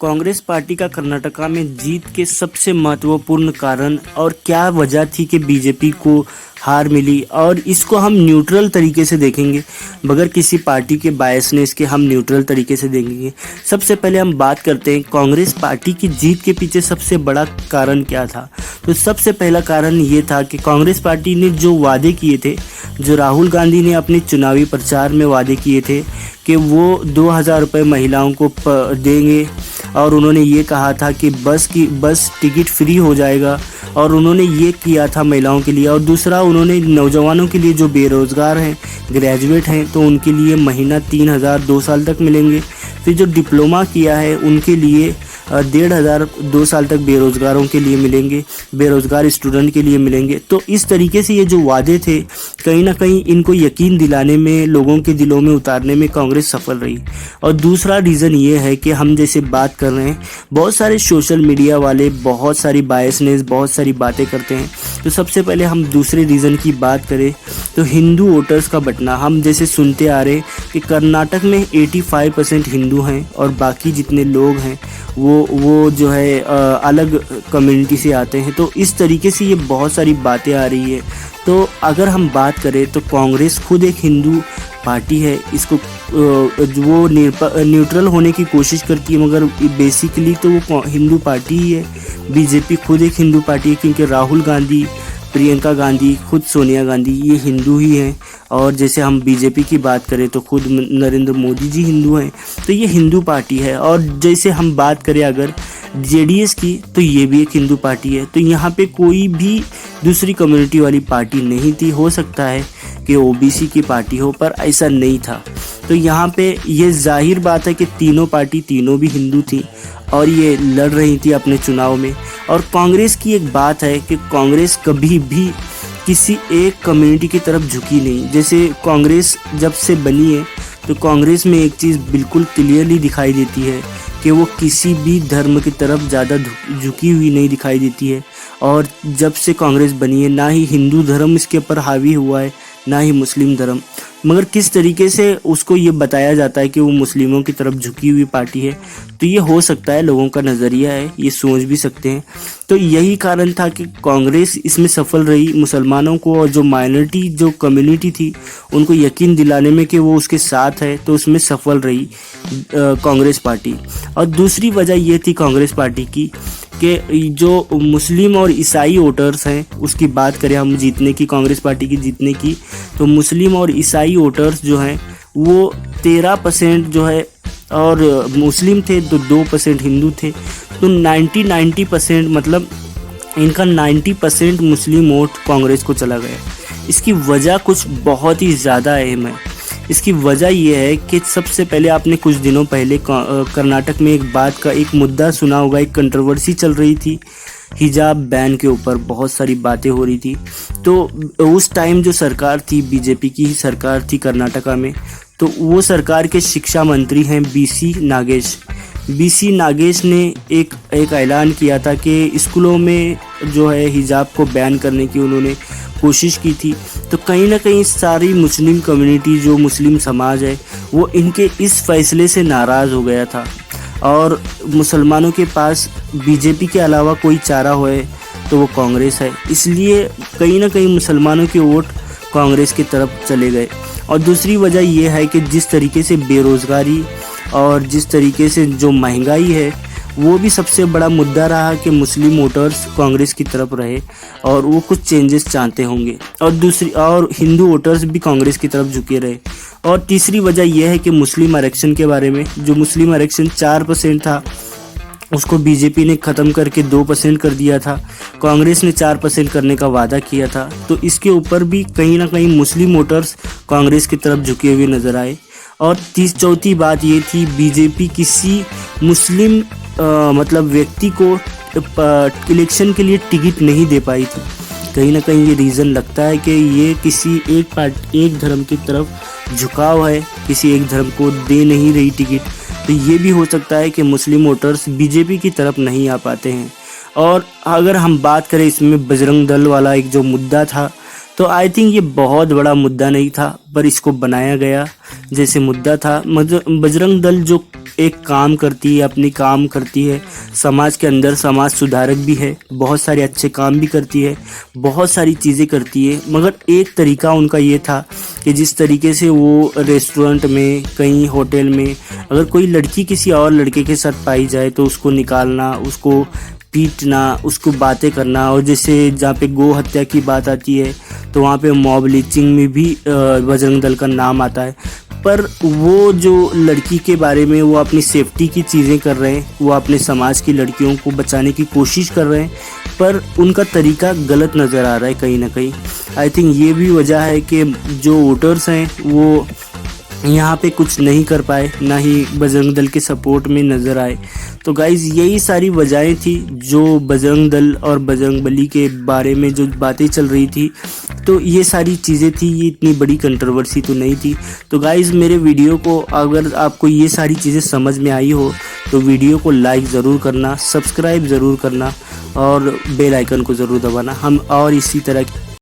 Congress party का कर्नाटका में जीत के सबसे महत्वपूर्ण कारण और क्या वजह थी कि बीजेपी को हार मिली, और इसको हम न्यूट्रल तरीके से देखेंगे, बगैर किसी पार्टी के बायसनेस के हम न्यूट्रल तरीके से देखेंगे। सबसे पहले हम बात करते हैं कांग्रेस पार्टी की जीत के पीछे सबसे बड़ा कारण क्या था। तो सबसे पहला कारण ये था कि कांग्रेस पार्टी ने जो वादे किए थे, जो राहुल गांधी ने अपने चुनावी प्रचार में वादे किए थे कि वो 2000 रुपये महिलाओं को देंगे, और उन्होंने ये कहा था कि बस टिकट फ्री हो जाएगा, और उन्होंने ये किया था महिलाओं के लिए। और दूसरा, उन्होंने नौजवानों के लिए जो बेरोज़गार हैं, ग्रेजुएट हैं, तो उनके लिए महीना 3000 2 साल तक मिलेंगे। फिर जो डिप्लोमा किया है उनके लिए 1500 2 साल तक बेरोज़गारों के लिए मिलेंगे, बेरोज़गार स्टूडेंट के लिए मिलेंगे। तो इस तरीके से ये जो वादे थे, कहीं ना कहीं इनको यकीन दिलाने में, लोगों के दिलों में उतारने में कांग्रेस सफल रही। और दूसरा रीज़न ये है कि हम जैसे बात कर रहे हैं, बहुत सारे सोशल मीडिया वाले बहुत सारी बायसनेस, बहुत सारी बातें करते हैं। तो सबसे पहले हम दूसरे रीज़न की बात करें तो हिंदू वोटर्स का बंटना। हम जैसे सुनते आ रहे कि कर्नाटक में 85% हिंदू हैं और बाकी जितने लोग हैं वो जो है अलग कम्युनिटी से आते हैं। तो इस तरीके से ये बहुत सारी बातें आ रही है। तो अगर हम बात करें तो कांग्रेस खुद एक हिंदू पार्टी है, इसको वो न्यूट्रल होने की कोशिश करती है, मगर बेसिकली तो वो हिंदू पार्टी ही है। बीजेपी खुद एक हिंदू पार्टी है, क्योंकि राहुल गांधी, प्रियंका गांधी, खुद सोनिया गांधी ये हिंदू ही हैं। और जैसे हम बीजेपी की बात करें तो खुद नरेंद्र मोदी जी हिंदू हैं। तो ये हिंदू पार्टी है। और जैसे हम बात करें अगर जेडीएस की, तो ये भी एक हिंदू पार्टी है। तो यहाँ पे कोई भी दूसरी कम्युनिटी वाली पार्टी नहीं थी। हो सकता है कि ओबीसी की पार्टी हो, पर ऐसा नहीं था। तो यहाँ पे ये जाहिर बात है कि तीनों पार्टी तीनों भी हिंदू थी और ये लड़ रही थी अपने चुनाव में। और कांग्रेस की एक बात है कि कांग्रेस कभी भी किसी एक कम्युनिटी की तरफ झुकी नहीं। जैसे कांग्रेस जब से बनी है तो कांग्रेस में एक चीज़ बिल्कुल क्लियरली दिखाई देती है कि वो किसी भी धर्म की तरफ ज़्यादा झुकी हुई नहीं दिखाई देती है। और जब से कांग्रेस बनी है, ना ही हिंदू धर्म इसके ऊपर हावी हुआ है, ना ही मुस्लिम धर्म। मगर किस तरीके से उसको ये बताया जाता है कि वो मुस्लिमों की तरफ झुकी हुई पार्टी है, तो ये हो सकता है लोगों का नज़रिया है, ये सोच भी सकते हैं। तो यही कारण था कि कांग्रेस इसमें सफल रही, मुसलमानों को और जो माइनॉरिटी जो कम्युनिटी थी उनको यकीन दिलाने में कि वो उसके साथ है, तो उसमें सफल रही कांग्रेस पार्टी। और दूसरी वजह ये थी कांग्रेस पार्टी की कि जो मुस्लिम और ईसाई वोटर्स हैं, उसकी बात करें हम जीतने की, कांग्रेस पार्टी की जीतने की, तो मुस्लिम और ईसाई वोटर्स जो हैं वो 13% जो है, और मुस्लिम थे तो 2% हिंदू थे। तो 90% मतलब इनका 90% मुस्लिम वोट कांग्रेस को चला गया। इसकी वजह कुछ बहुत ही ज़्यादा अहम है। इसकी वजह यह है कि सबसे पहले आपने कुछ दिनों पहले कर्नाटक में एक मुद्दा सुना होगा, एक कंट्रोवर्सी चल रही थी हिजाब बैन के ऊपर, बहुत सारी बातें हो रही थी। तो उस टाइम जो सरकार थी, बीजेपी की ही सरकार थी कर्नाटका में, तो वो सरकार के शिक्षा मंत्री हैं बीसी नागेश ने एक ऐलान किया था कि स्कूलों में जो है हिजाब को बैन करने की उन्होंने कोशिश की थी। तो कहीं ना कहीं सारी मुस्लिम कम्युनिटी, जो मुस्लिम समाज है, वो इनके इस फैसले से नाराज़ हो गया था। और मुसलमानों के पास बीजेपी के अलावा कोई चारा होए तो वो कांग्रेस है, इसलिए कहीं ना कहीं मुसलमानों के वोट कांग्रेस की तरफ चले गए। और दूसरी वजह यह है कि जिस तरीके से बेरोज़गारी और जिस तरीके से जो महंगाई है, वो भी सबसे बड़ा मुद्दा रहा कि मुस्लिम वोटर्स कांग्रेस की तरफ रहे और वो कुछ चेंजेस चाहते होंगे। और हिंदू वोटर्स भी कांग्रेस की तरफ झुके रहे। और तीसरी वजह यह है कि मुस्लिम आरक्षण के बारे में, जो मुस्लिम आरक्षण 4% था, उसको बीजेपी ने ख़त्म करके 2% कर दिया था। कांग्रेस ने 4% करने का वादा किया था। तो इसके ऊपर भी कहीं ना कहीं मुस्लिम वोटर्स कांग्रेस की तरफ झुके हुए नज़र आए। और चौथी बात ये थी, बीजेपी किसी मुस्लिम मतलब व्यक्ति को इलेक्शन के लिए टिकट नहीं दे पाई थी। कहीं ना कहीं ये रीज़न लगता है कि ये किसी एक धर्म की तरफ झुकाव है, किसी एक धर्म को दे नहीं रही टिकट। तो ये भी हो सकता है कि मुस्लिम वोटर्स बीजेपी की तरफ नहीं आ पाते हैं। और अगर हम बात करें इसमें बजरंग दल वाला एक जो मुद्दा था, तो आई थिंक ये बहुत बड़ा मुद्दा नहीं था, पर इसको बनाया गया जैसे मुद्दा था। बजरंग दल जो एक काम करती है, अपनी काम करती है, समाज के अंदर समाज सुधारक भी है, बहुत सारे अच्छे काम भी करती है, बहुत सारी चीज़ें करती है। मगर एक तरीका उनका ये था कि जिस तरीके से वो रेस्टोरेंट में, कहीं होटल में अगर कोई लड़की किसी और लड़के के साथ पाई जाए तो उसको निकालना, उसको पीटना, उसको बातें करना। और जैसे जहाँ पे गौ हत्या की बात आती है तो वहाँ पे मॉब लिंचिंग में भी बजरंग दल का नाम आता है। पर वो जो लड़की के बारे में वो अपनी सेफ्टी की चीज़ें कर रहे हैं, वो अपने समाज की लड़कियों को बचाने की कोशिश कर रहे हैं, पर उनका तरीका गलत नज़र आ रहा है कहीं ना कहीं। आई थिंक ये भी वजह है कि जो वोटर्स हैं वो यहाँ पे कुछ नहीं कर पाए, ना ही बजरंग दल के सपोर्ट में नज़र आए। तो गाइज़ यही सारी वजहें थी जो बजरंग दल और बजरंगबली के बारे में जो बातें चल रही थी। तो ये सारी चीज़ें थी, ये इतनी बड़ी कंट्रोवर्सी तो नहीं थी। तो गाइज़ मेरे वीडियो को अगर आपको ये सारी चीज़ें समझ में आई हो तो वीडियो को लाइक ज़रूर करना, सब्सक्राइब ज़रूर करना और बेल आइकन को ज़रूर दबाना। हम और इसी तरह